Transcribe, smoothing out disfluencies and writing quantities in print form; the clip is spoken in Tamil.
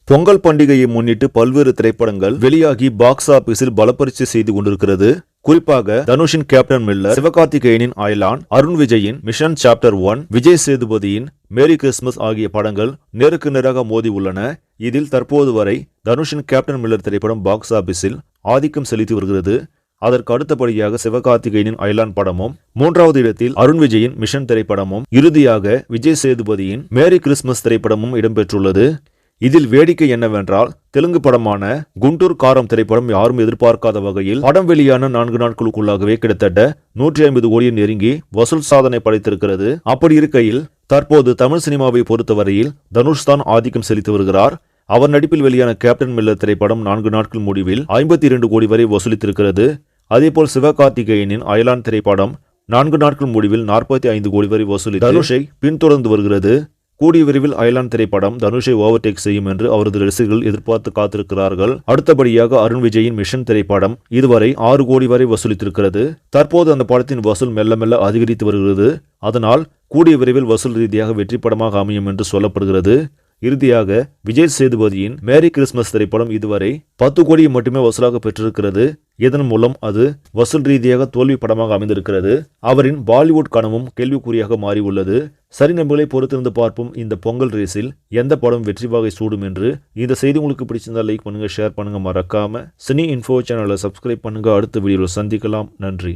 பொங்கல் பண்டிகையை முன்னிட்டு பல்வேறு திரைப்படங்கள் வெளியாகி பாக்ஸ் ஆபீஸில் பலப்பரிசு செய்து கொண்டிருக்கிறது. குறிப்பாக தனுஷின் கேப்டன் மில்லர், சிவகார்த்திகேயனின் அயலான், அருண் விஜயின் மிஷன் சாப்டர் 1, விஜய் சேதுபதியின் மேரி கிறிஸ்துமஸ் ஆகிய படங்கள் நேருக்கு நேராக மோதி உள்ளன. இதில் தற்போது வரை தனுஷின் கேப்டன் மில்லர் திரைப்படம் பாக்ஸ் ஆபீஸில் ஆதிக்கம் செலுத்தி வருகிறது. அதற்கு அடுத்தபடியாக சிவகார்த்திகேயனின் அயலான் படமும், மூன்றாவது இடத்தில் அருண் விஜயின் மிஷன் திரைப்படமும், இறுதியாக விஜய் சேதுபதியின் மேரி கிறிஸ்துமஸ் திரைப்படமும் இடம்பெற்றுள்ளது. இதில் வேடிக்கை என்னவென்றால், தெலுங்கு படமான குண்டூர் காரம் திரைப்படம் யாரும் எதிர்பார்க்காத வகையில் படம் வெளியான 4 நாட்களுக்குள்ளாகவே கிட்டத்தட்ட 150 கோடியை நெருங்கி வசூல் சாதனை படைத்திருக்கிறது. அப்படி இருக்கையில் தற்போது தமிழ் சினிமாவை பொறுத்தவரையில் தனுஷ் தான் ஆதிக்கம் செலுத்தி வருகிறார். அவர் நடிப்பில் வெளியான கேப்டன் மில்லர் திரைப்படம் 4 நாட்கள் முடிவில் 52 கோடி வரை வசூலித்திருக்கிறது. அதேபோல் சிவகார்த்திகேயனின் அயலான் திரைப்படம் 4 நாட்கள் முடிவில் 45 கோடி வரை வசூலி தனுஷை பின்தொடர்ந்து வருகிறது. கூடிய விரைவில் அயலான் திரைப்படம் தனுஷை ஓவர்டேக் செய்யும் என்று அவரது ரசிகர்கள் எதிர்பார்த்து காத்திருக்கிறார்கள். அடுத்தபடியாக அருண் விஜயின் மிஷன் திரைப்படம் இதுவரை 6 கோடி வரை வசூலித்திருக்கிறது. தற்போது அந்த படத்தின் வசூல் மெல்ல மெல்ல அதிகரித்து வருகிறது. அதனால் கூடிய விரைவில் வசூல் ரீதியாக வெற்றி படமாக அமையும் என்று சொல்லப்படுகிறது. இறுதியாக விஜய் சேதுபதியின் மேரி கிறிஸ்துமஸ் திரைப்படம் இதுவரை 10 கோடியை மட்டுமே வசூலாக பெற்றிருக்கிறது. இதன் மூலம் அது வசூல் ரீதியாக தோல்வி படமாக அமைந்திருக்கிறது. அவரின் பாலிவுட் கனவும் கேள்விக்குறியாக மாறியுள்ளது. சரி, நம்மளை பொறுத்திருந்து பார்ப்போம் இந்த பொங்கல் ரேஸில் எந்த படம் வெற்றி வாகை சூடும் என்று. இந்த செய்தி உங்களுக்கு பிடிச்சிருந்தா லைக் பண்ணுங்க, ஷேர் பண்ணுங்க, மறக்காம சினி இன்ஃபோ சேனலை சப்ஸ்கிரைப் பண்ணுங்க. அடுத்த வீடியோவில் சந்திக்கலாம். நன்றி.